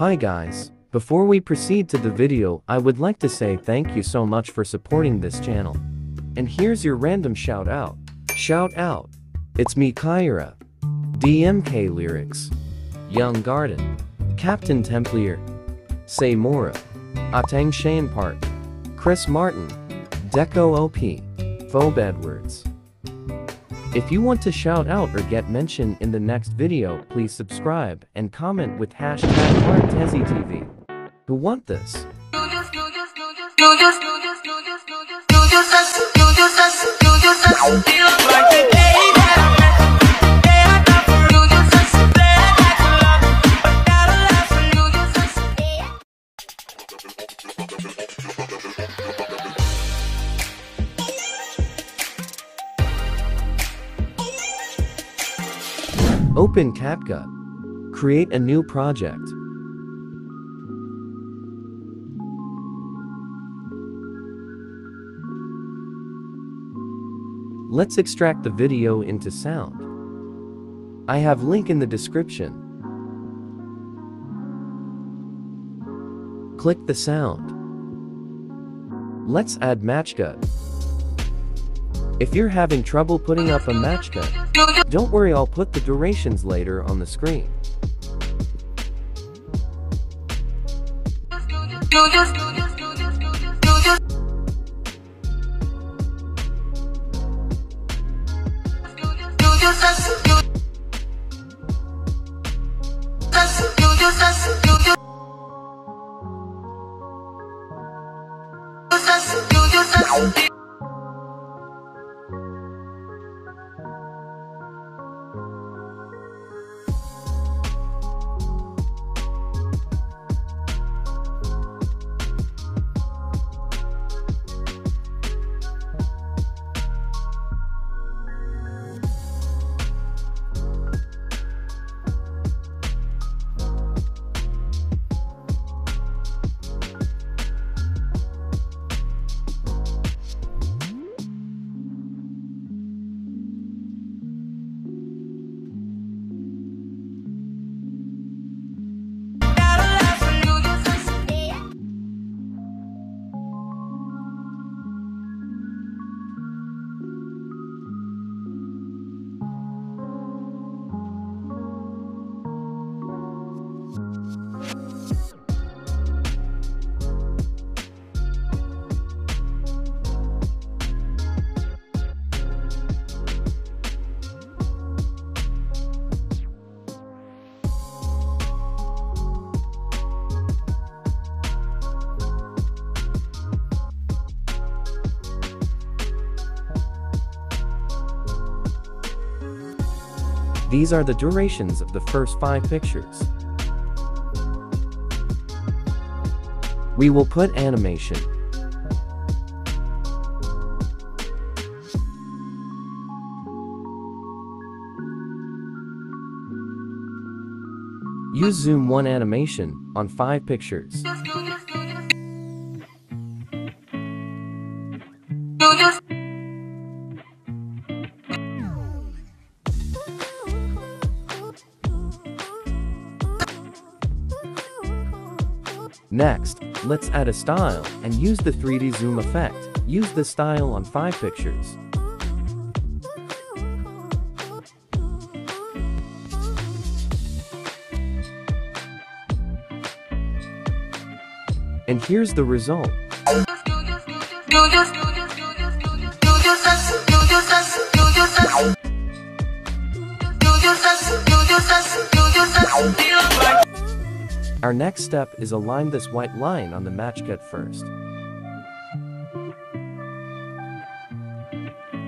Hi guys, before we proceed to the video, I would like to say thank you so much for supporting this channel. And here's your random shout out. Shout out. It's me Kyra. DMK Lyrics. Young Garden. Captain Templier. Say Mora. Atang Shane Park. Chris Martin. Deco OP. Phobe Edwards. If you want to shout out or get mentioned in the next video, please subscribe and comment with #HeartTezzyTV. Who want this? Open CapCut. Create a new project. Let's extract the video into sound. I have link in the description. Click the sound. Let's add matchcut. If you're having trouble putting up a matchcut, don't worry, I'll put the durations later on the screen. These are the durations of the first 5 pictures. We will put animation. Use Zoom 1 animation on 5 pictures. Next, let's add a style and use the 3D zoom effect. Use the style on 5 pictures. And here's the result. Our next step is align this white line on the matchcut first.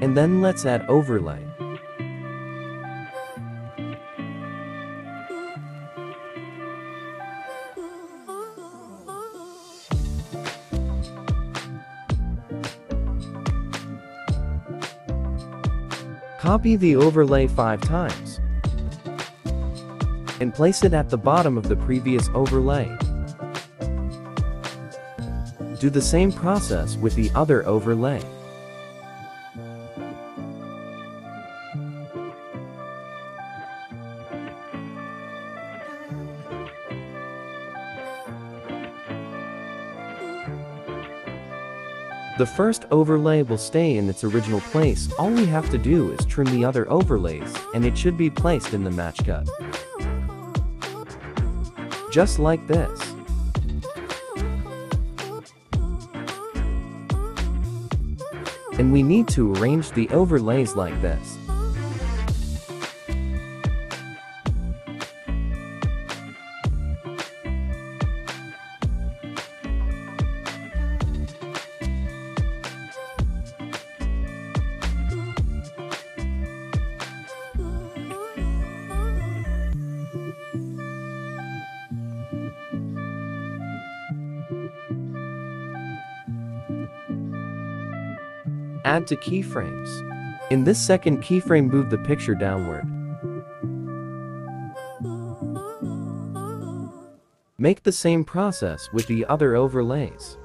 And then let's add overlay. Copy the overlay 5 times. And place it at the bottom of the previous overlay. Do the same process with the other overlay. The first overlay will stay in its original place. All we have to do is trim the other overlays, and it should be placed in the match cut. Just like this. And we need to arrange the overlays like this. Add to keyframes. In this second keyframe, move the picture downward. Make the same process with the other overlays.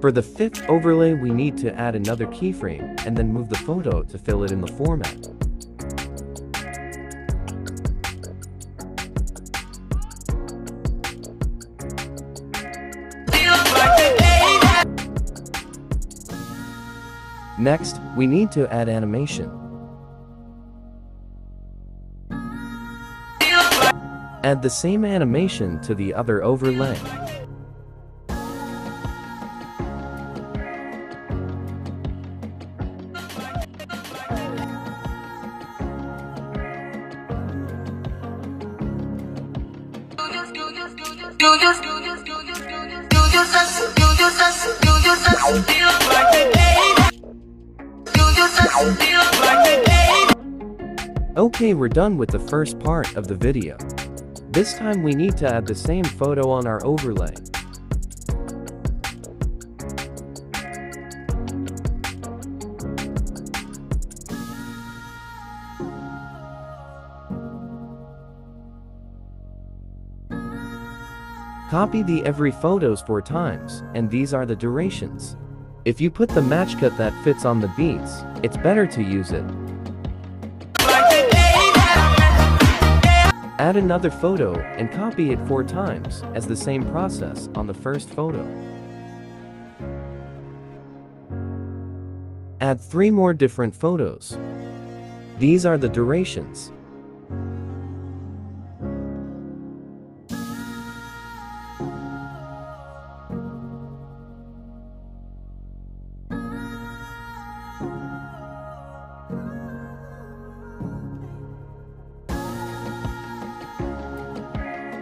For the fifth overlay, we need to add another keyframe and then move the photo to fill it in the format. Next, we need to add animation. Add the same animation to the other overlay. Okay, we're done with the first part of the video. This time we need to add the same photo on our overlay. Copy the every photos 4 times, and these are the durations. If you put the match cut that fits on the beats, it's better to use it. Add another photo and copy it 4 times as the same process on the first photo. Add 3 more different photos. These are the durations.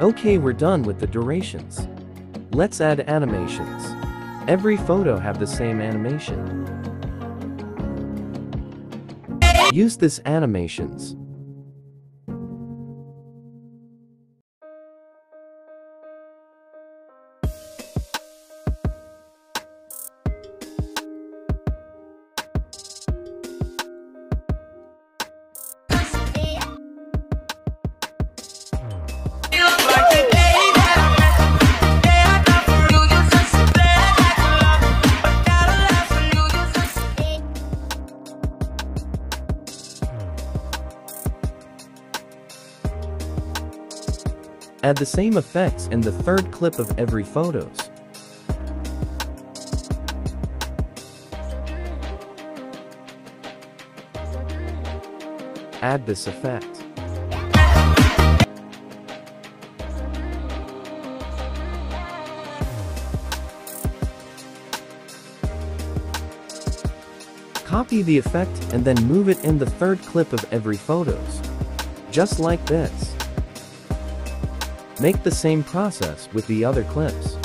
Okay, we're done with the durations. Let's add animations. Every photo have the same animation. Use this animations. Add the same effects in the third clip of every photos. Add this effect. Copy the effect and then move it in the third clip of every photos. Just like this. Make the same process with the other clips.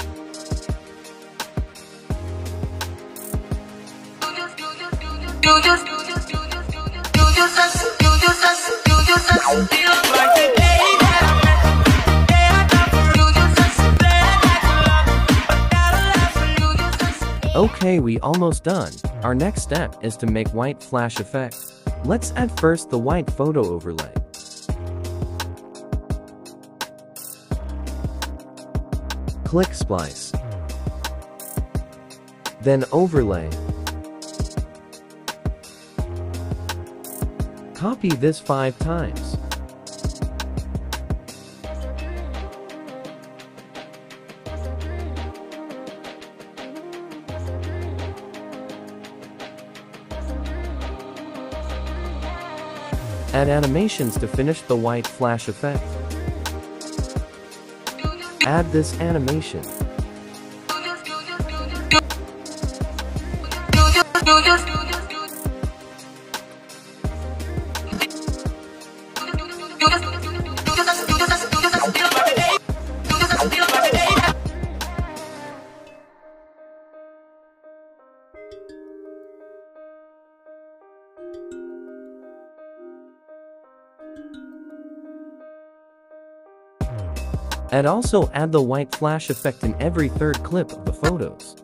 Okay, we almost done. Our next step is to make white flash effect. Let's add first the white photo overlay. Click Splice. Then Overlay. Copy this 5 times. Add animations to finish the white flash effect. Add this animation. And also add the white flash effect in every third clip of the photos.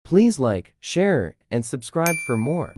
Please like, share, and subscribe for more.